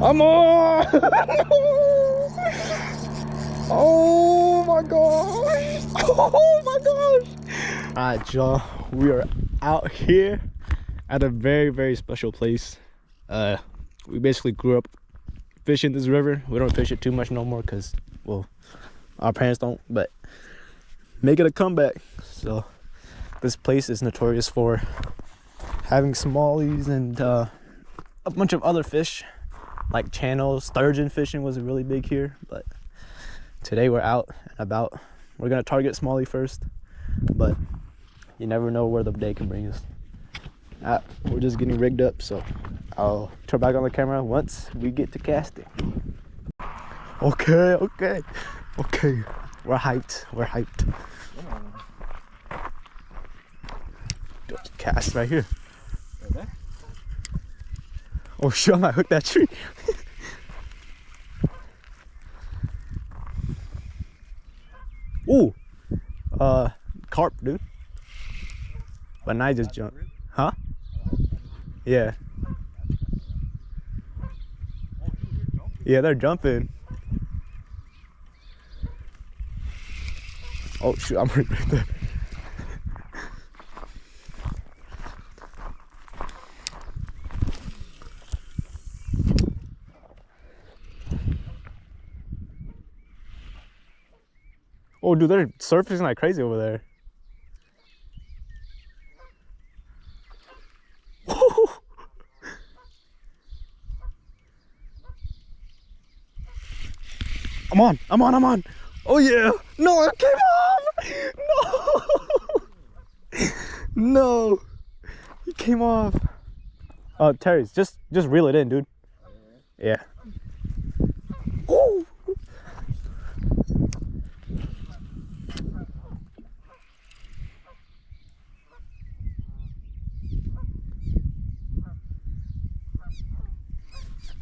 I'm on! Oh my gosh! Oh my gosh! Alright, y'all, we are out here at a very, very special place. We basically grew up fishing this river. We don't fish it too much no more because, well, our parents don't, but make it a comeback. So this place is notorious for having smallies and a bunch of other fish like channels. Sturgeon fishing was really big here, but today we're out and about. We're gonna target smallie first, but you never know where the day can bring us. We're just getting rigged up, so I'll turn back on the camera once we get to casting. Okay. We're hyped. Cast right here. Okay. Oh shit, I might hook that tree. Ooh, carp, dude. But I just jumped. Huh? Yeah. Yeah, they're jumping. Oh shoot, I'm right there. Oh dude, they're surfacing like crazy over there. I'm on. Oh yeah. No, it came off. No. No. He came off. Oh, Terry's just reel it in, dude. Yeah. Ooh.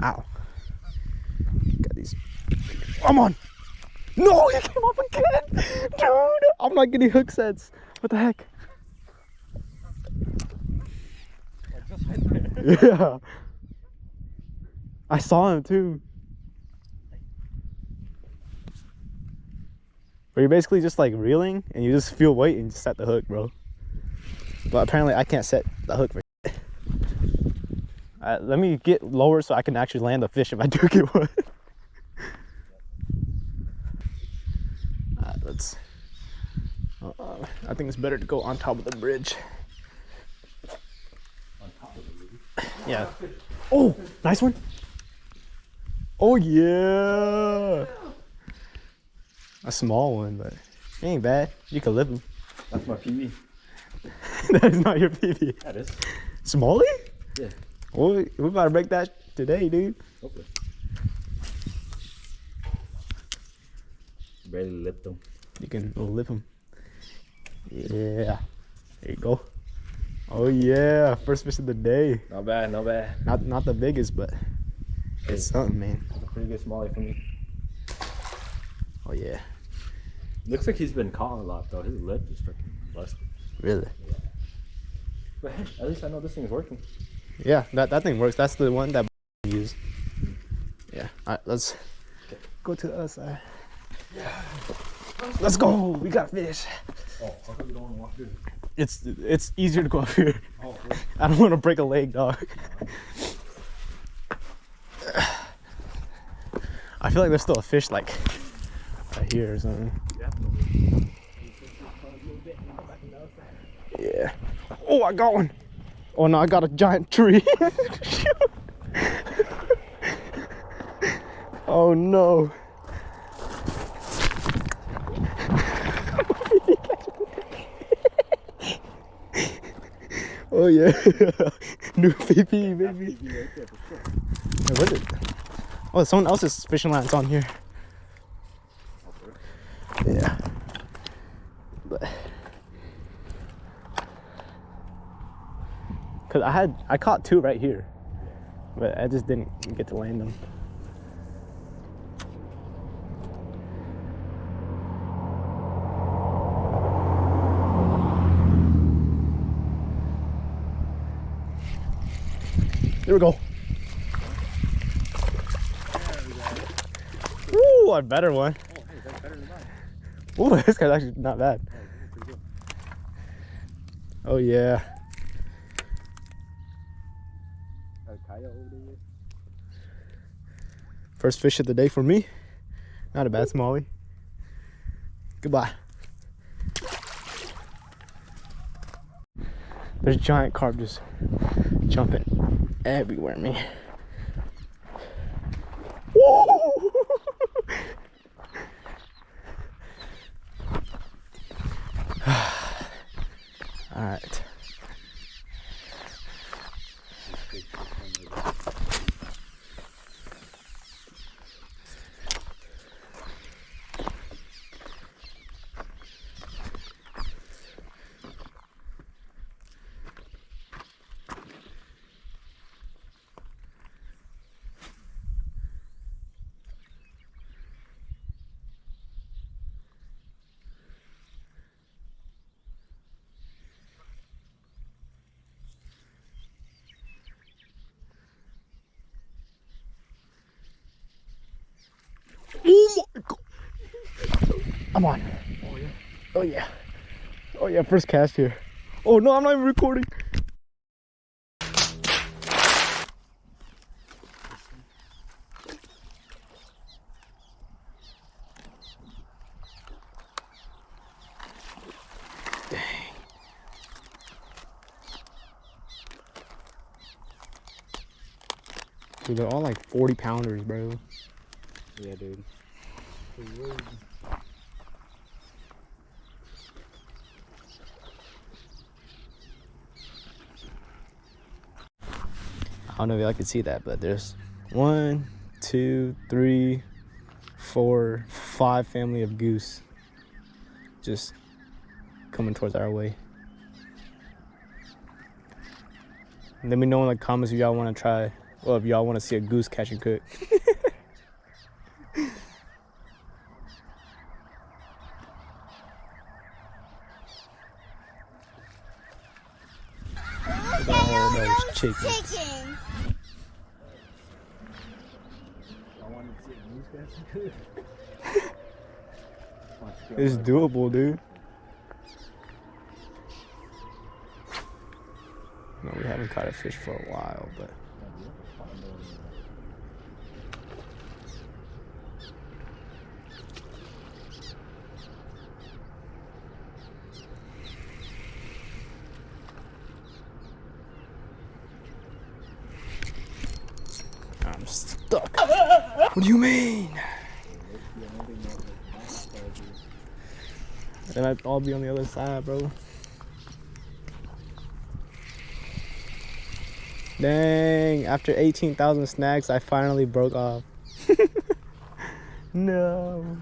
Ow. Got these. I'm on. No, he came off again. Dude, I'm not getting hook sets. What the heck? Yeah. I saw him too. Where you're basically just like reeling and you just feel weight and just set the hook, bro. But apparently I can't set the hook for shit. Let me get lower so I can actually land the fish if I do get one. Let's. I think it's better to go on top of the bridge. On top of the bridge? Yeah. Oh, nice one. Oh yeah. A small one, but it ain't bad. You can live them. That's my PB. That is not your PB. That is. Smallie? Yeah. Well, we about to break that today, dude. Hopefully. Barely lipped them. You can lip them. Yeah. There you go. Oh yeah, first fish of the day. Not bad, not bad. Not the biggest, but it's something, man. That's a pretty good smallie for me. Oh yeah. Looks like he's been caught a lot though. His lip is freaking busted. Really? Yeah. But hey, at least I know this thing's working. Yeah, that thing works. That's the one that use. Yeah. All right, let's go to the other side. Yeah. Let's go. We got fish. Oh, how come you don't want to walk through? It's easier to go up here. Oh, really? I don't want to break a leg, dog. I feel like there's still a fish like right here or something. Yeah. Oh, I got one. Oh no, I got a giant tree. Oh no. Oh yeah. New PP, baby. Hey, what is it? Oh, someone else's fishing line's on here. Yeah. But cause I caught two right here, but I just didn't get to land them. There we go. Ooh, a better one. Oh, hey, that's better than mine. Ooh, this guy's actually not bad. Oh, this is pretty good. Oh yeah. Got a coyote over there. First fish of the day for me. Not a bad smallie. Goodbye. There's giant carp just jumping everywhere, man. Woo! All right. Oh my god! I'm on. Oh yeah. Oh yeah. Oh yeah, first cast here. Oh no, I'm not even recording. Dang. Dude, they're all like 40 pounders, bro. Yeah, dude. I don't know if y'all can see that, but there's 1, 2, 3, 4, 5 family of goose just coming towards our way. Let me know in the comments if y'all want to try, or if y'all want to see a goose catch and cook. Look at all those chickens. I wanted to see a moose catch. It's doable, dude. No, we haven't caught a fish for a while, but I'm stuck. What do you mean? Then I'd all be on the other side, bro. Dang, after 18,000 snags, I finally broke off. No.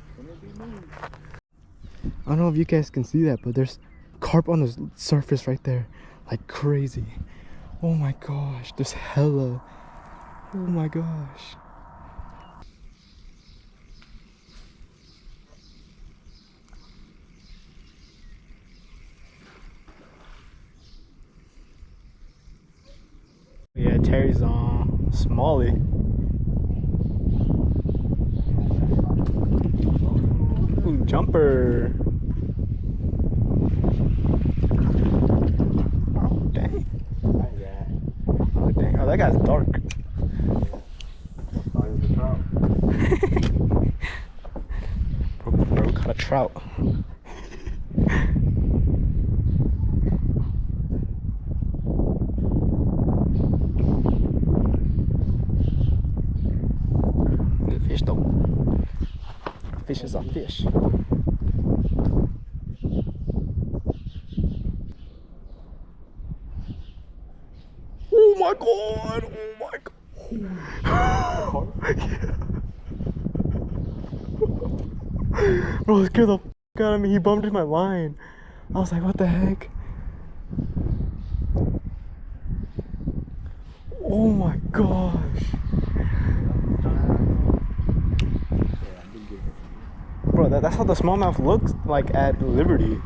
I don't know if you guys can see that, but there's carp on the surface right there. Like crazy. Oh my gosh, there's hella. Oh my gosh. Yeah, Terry's on Smallie. Ooh, jumper. Oh, dang. Oh, dang. Oh, that guy's dark. Bro caught a trout. Good fish though. Fish is a fish. Oh my god! Oh my god! Yeah. Bro, scared the f out of me. He bumped in my line. I was like, what the heck? Oh my gosh. Bro, that's how the smallmouth looks like at Liberty.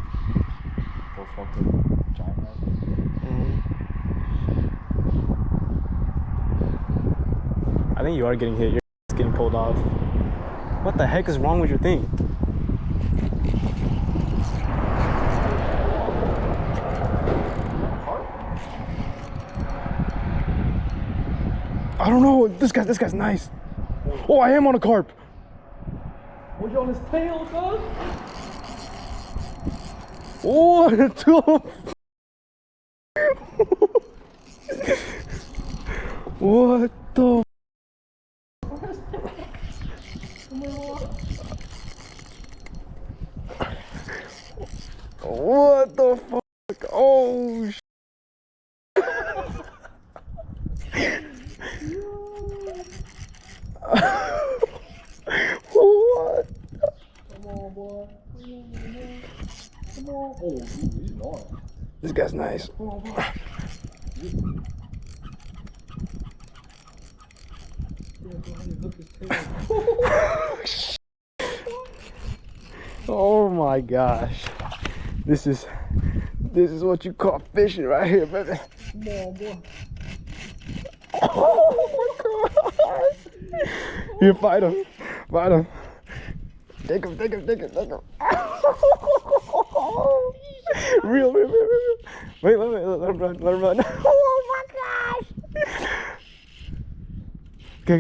I think you are getting hit. You're getting pulled off. What the heck is wrong with your thing? I don't know. This guy's nice. Oh, I am on a carp. Oh, you on his tail, dog? Oh, what the? What the fuck? Oh, what? Come on, boy. Come on. Oh, he's not. This guy's nice. Come on, boy. Oh my gosh. This is what you call fishing right here, baby. Come on, boy. Oh my god. You fight him. Fight him. Take him. Real. Wait, let him run. Oh my gosh. Okay,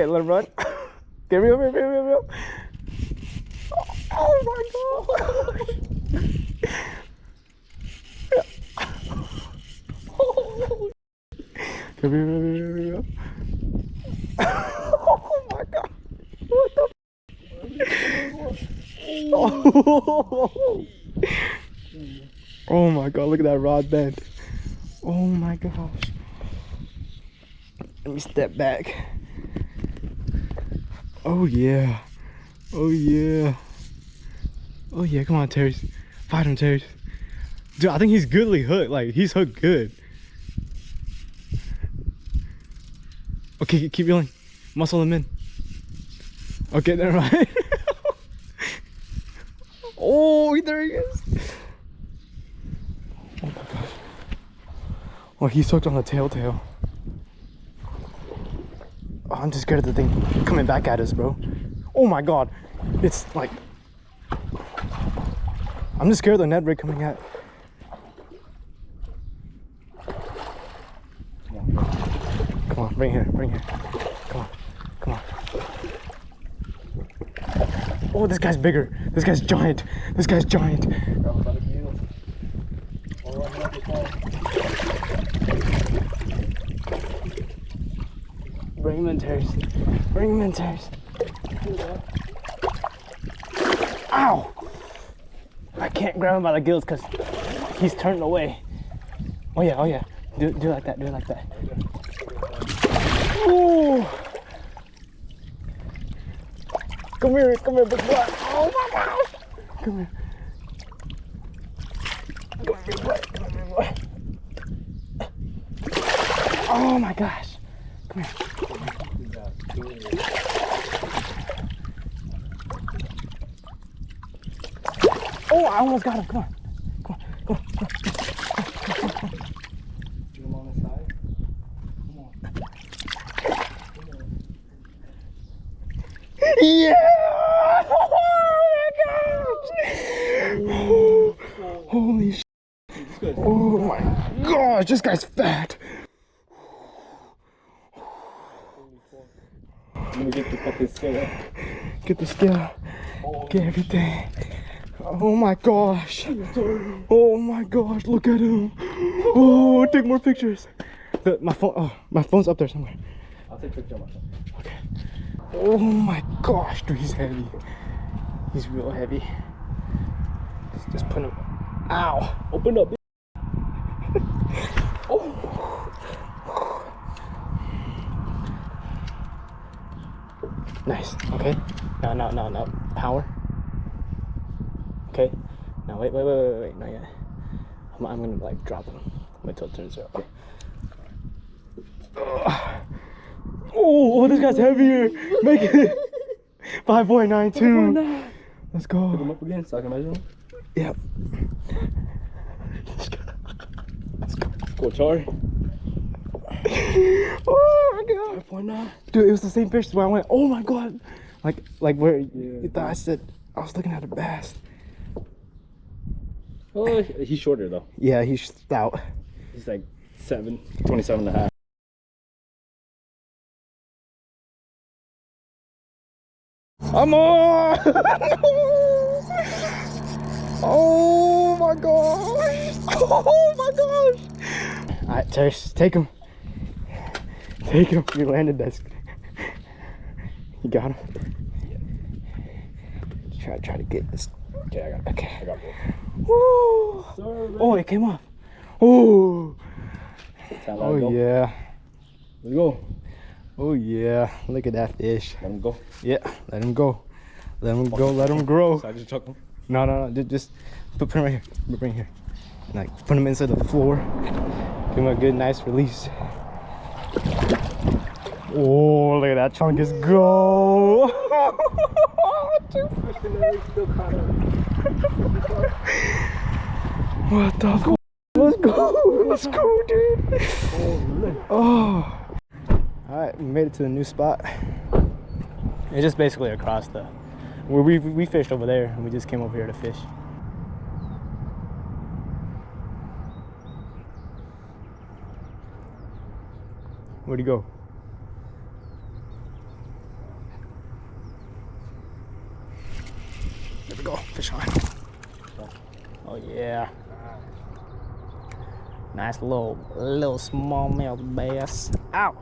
let him run. Get real. Oh my gosh. Come here. Oh my god. What the Oh my god, look at that rod bend. Oh my gosh. Let me step back. Oh yeah. Oh yeah. Oh yeah, come on, Terry. Fight him, Terry. Dude, I think he's goodly hooked. Like, he's hooked good. Okay, keep reeling. Muscle him in. Okay, never mind. Oh, there he is. Oh my gosh. Oh, he's hooked on the tail. Oh, I'm just scared of the thing coming back at us, bro. Oh my god. It's like... I'm just scared of the Ned rig coming at. Come on, bring here. Come on. Oh, this guy's bigger. This guy's giant. Bring him in, Terry. Ow! I can't grab him by the gills because he's turning away. Oh yeah. Do it like that. Ooh. Come here, big boy. Oh my gosh. Come here, big boy. Oh my gosh. Come here. Oh, I almost got him. Come on. Get him on the side. Come on. Yeah! Oh my gosh! Holy shit. Oh my gosh, this guy's fat. I'm gonna get the fucking scale. Get the scale. Get everything. Oh my gosh. Oh my gosh, look at him. Oh, take more pictures. My phone's up there somewhere. I'll take a picture of myself. Okay. Oh my gosh, dude, he's heavy. He's real heavy. Just put him. Ow! Open up. Oh. Nice. Okay. No. Power. Okay. Now wait. Not yet. I'm gonna like drop him. Wait till it turns around. Oh, this guy's heavier. Make it 5.92. Let's go. Pick him up again so I can measure him. Yep. Let's go, Charlie. Oh my god. 5.9. Dude, it was the same fish where I went, oh my god. Like where you thought I said I was looking at a bass. Oh, he's shorter though. Yeah, he's stout. He's like 27 and a half. I'm on! Oh my gosh! Oh my gosh! Alright, Terrace, take him. Take him. You landed this. You got him? Yeah. Try to get this. Okay, I got it. Okay. I got both. Woo! Sorry, Oh, it came off. Oh! Oh go. yeah. Let's go. Oh yeah. Look at that fish. Let him go. Yeah, let him go. Let him go, let him grow. So I just chuck him? No. Just put him right here. Put him right here. Like, put him inside the floor. Give him a good, nice release. Oh, look at that chungus go. What the fuck? Let's go. Let's go, dude. Oh. Alright, we made it to the new spot. It's just basically across the where we fished over there, and we just came over here to fish. Where'd he go? There we go, fish on. Oh yeah. Nice little smallmouth bass. Ow!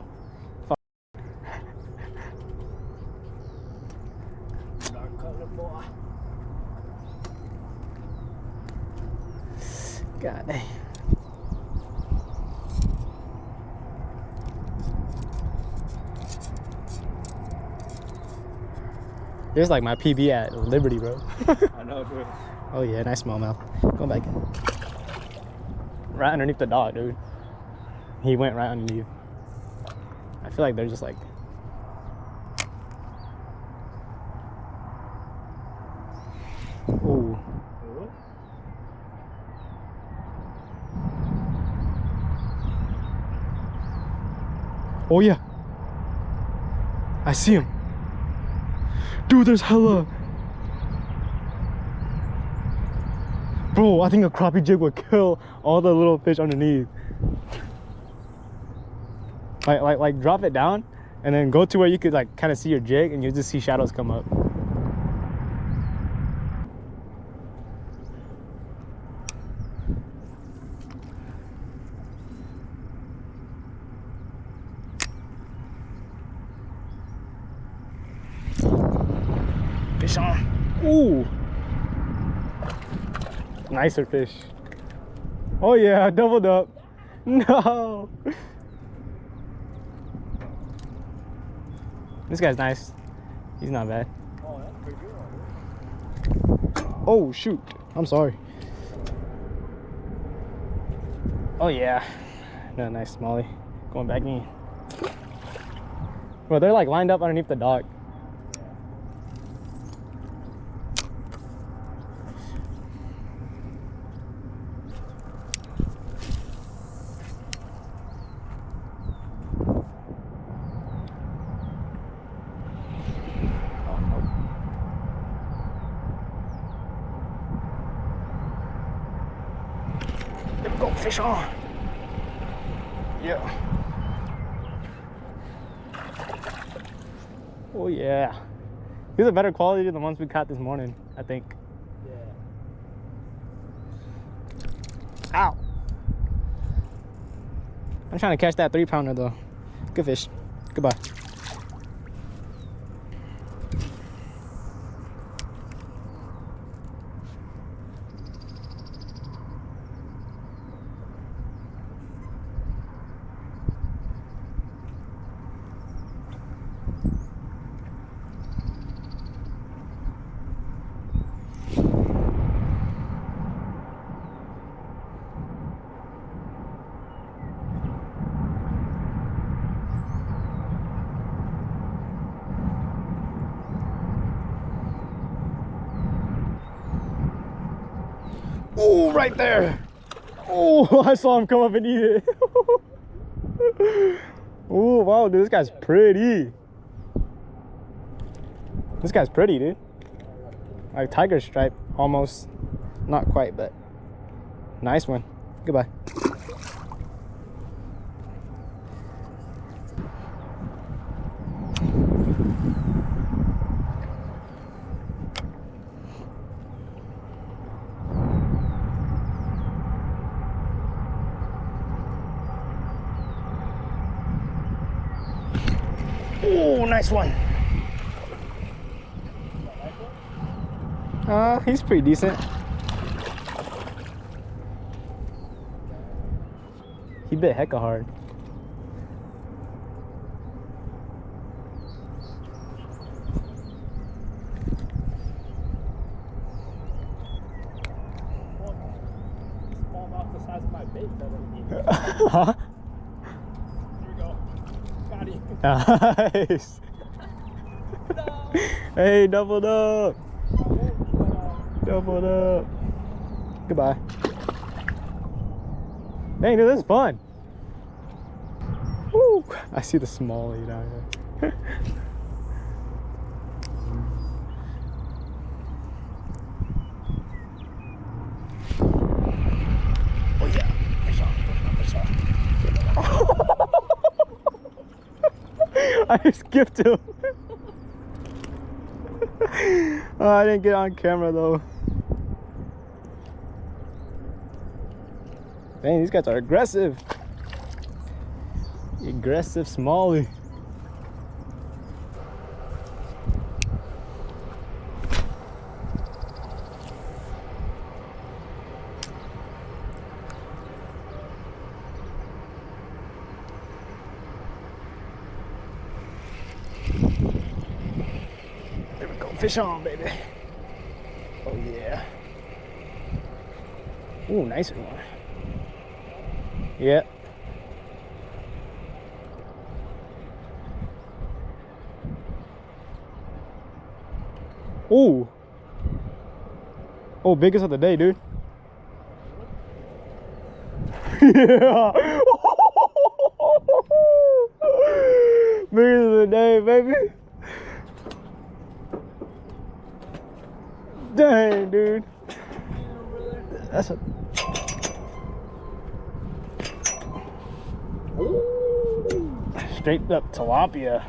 God dang. There's like my PB at Liberty, bro. I know, dude. Oh yeah, nice smallmouth. Go back in. Right underneath the dock, dude. He went right underneath. I feel like they're just like... Ooh. Oh yeah. I see him. Dude, there's hella. Bro, I think a crappie jig would kill all the little fish underneath. Like drop it down and then go to where you could like kind of see your jig and you'll just see shadows come up. Fish on. Ooh. Nicer fish. Oh yeah, doubled up. No. This guy's nice. He's not bad. Oh, that's pretty good. Oh shoot. I'm sorry. Oh yeah. No, nice smallie. Going back in. Well, they're like lined up underneath the dock. There we go, fish on. Yeah. Oh yeah. These are better quality than the ones we caught this morning, I think. Yeah. Ow. I'm trying to catch that 3-pounder though. Good fish. Goodbye. Oh, right there. Oh, I saw him come up and eat it. Oh, wow, dude, this guy's pretty. This guy's pretty, dude. Like tiger stripe, almost. Not quite, but nice one. Goodbye. Oh, nice one. He's pretty decent. He bit hecka hard. Smallmouth the size of my bait that I Huh? Here we go. Got him. Nice. No. Hey, doubled up. Doubled up. Goodbye. Dang, dude, this is fun. Woo! I see the smallie down here. Oh yeah, fish on, fish on, fish on. I just skipped him. Oh, I didn't get on camera though. Dang, these guys are aggressive. Aggressive smallie. There we go, fish on, baby. Oh yeah. Ooh, nice one. Yep. Ooh. Oh, biggest of the day, dude. Yeah. Biggest of the day, baby. Dang, dude. That's a... Straight up tilapia.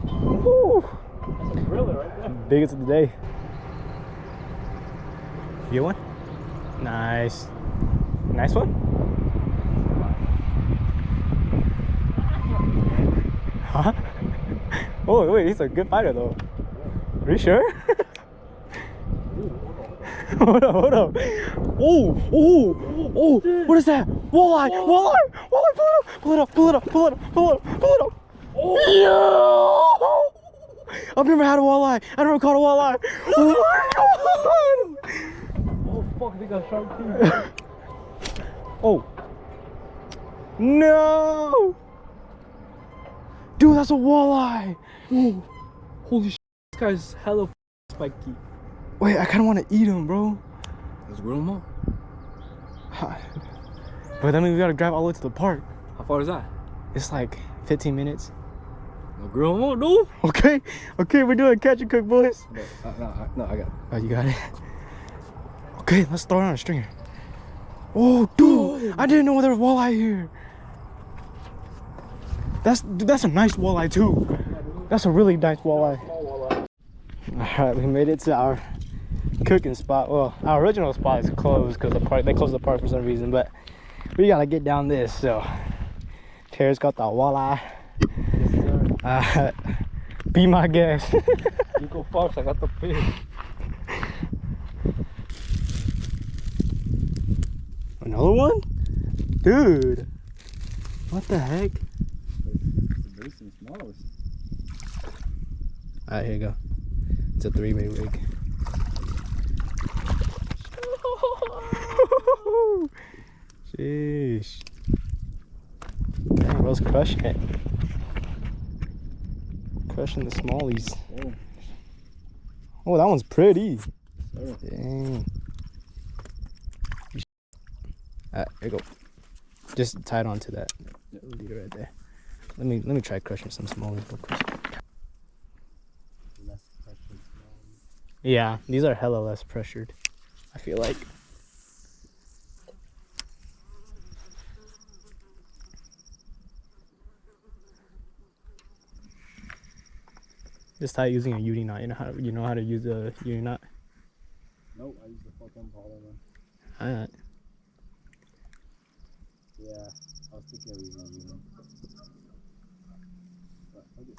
Woo. That's a briller right there. Biggest of the day. You get one? Nice. Nice one? Huh? Oh, wait, he's a good fighter though. Are you sure? Hold up, hold up. Oh, oh, oh, what is that? Walleye, walleye, walleye, pull it up, pull it up, pull it up, pull it up, pull it up. Oh, yeah. I've never had a walleye. I never caught a walleye. Oh my God. Oh fuck, they got sharp teeth. Oh. No. Dude, that's a walleye. Ooh. Holy shit, this guy's hella spiky. Wait, I kind of want to eat him, bro. Let's grill him up. But that means we got to drive all the way to the park. How far is that? It's like 15 minutes. No, grill him up, no. Okay, okay, we're doing catch and cook, boys. No, I got it. Oh, you got it? Okay, let's throw it on a stringer. Oh, dude, I didn't know there was walleye here. That's a nice walleye too. That's a really nice walleye. All right, we made it to our cooking spot. Well, our original spot is closed because they closed the park for some reason, but we gotta get down this. So, Terry's got the walleye. Yes, sir. Be my guest. You go first, I got the fish. Another one? Dude. What the heck? Alright, here you go. It's a 3-way rig. Sheesh. Dang, bro's crushing it. Crushing the smallies. Oh, that one's pretty. Dang. Alright, here you go. Just tie it onto that leader right there. Let me try crushing some smallies real quick. Yeah, these are hella less pressured, I feel like. Just tie using a uni knot. You know how to use a uni knot? Nope, I use the fucking Paulo one. Alright. Yeah, I was thinking of using a uni. But, okay.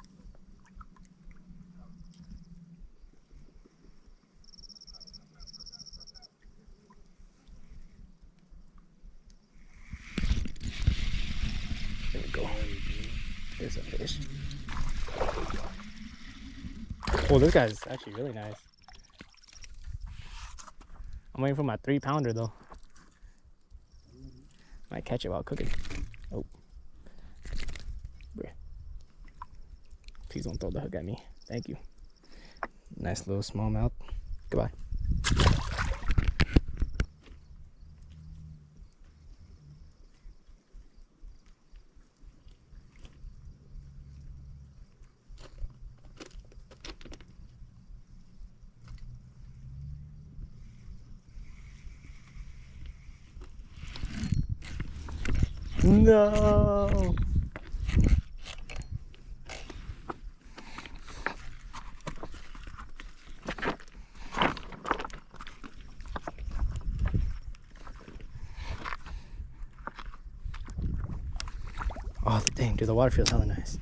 There we go. There's a fish. Oh, this guy's actually really nice. I'm waiting for my 3-pounder though. Might catch it while cooking. Oh. Please don't throw the hook at me. Thank you. Nice little smallmouth. Goodbye. No. Oh, dang, dude, the water feels hella nice.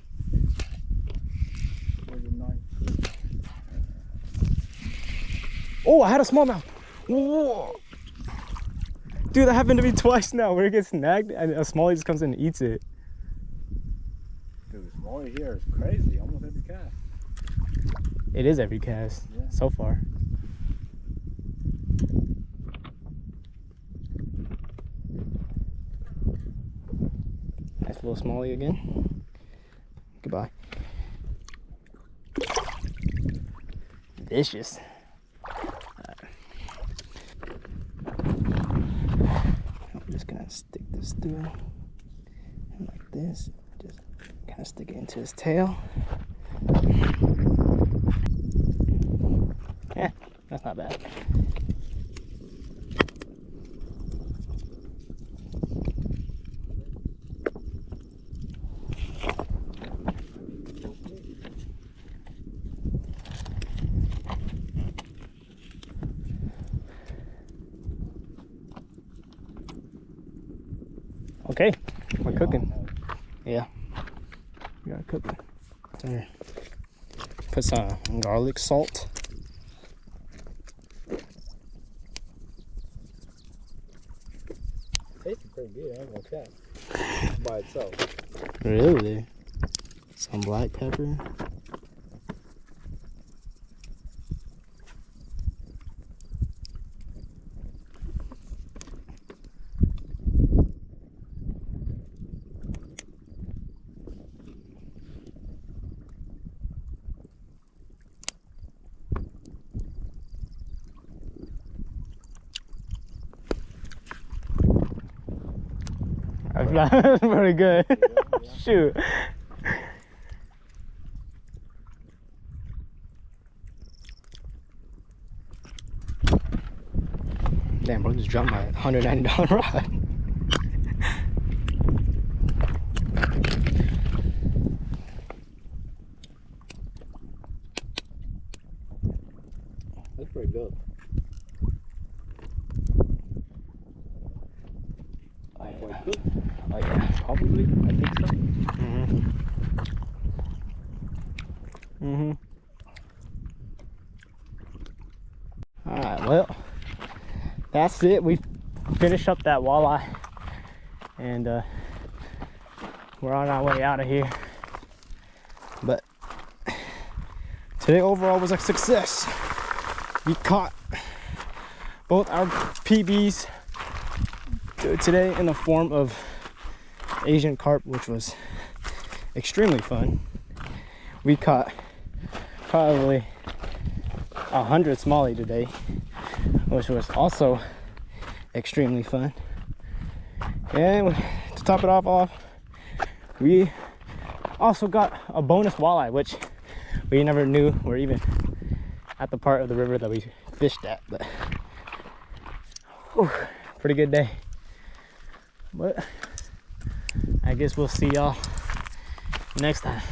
Oh, I had a smallmouth. Whoa. Dude, that happened to me twice now, where it gets snagged and a smallie just comes in and eats it. Dude, smallie here is crazy. Almost every cast. It is every cast, yeah, so far. Nice little smallie again. Goodbye. Vicious. I'm just gonna stick this through and like this. Just kind of stick it into his tail. Yeah, that's not bad. Okay, we're cooking. Yeah, we are cooking. There. Put some garlic salt. Tastes pretty good, I'm gonna check. By itself. Really? Some black pepper. That's pretty good. Yeah. Shoot. Damn, bro, just dropped my $190 rod. That's pretty good. Oh yeah, probably. I think so. Alright, well, that's it. We finished up that walleye and we're on our way out of here. But today overall was a success. We caught both our PBs today in the form of Asian carp, which was extremely fun. We caught probably 100 smallie today, which was also extremely fun. And to top it off, we also got a bonus walleye, which we never knew were even at the part of the river that we fished at, but whew, pretty good day. But I guess we'll see y'all next time.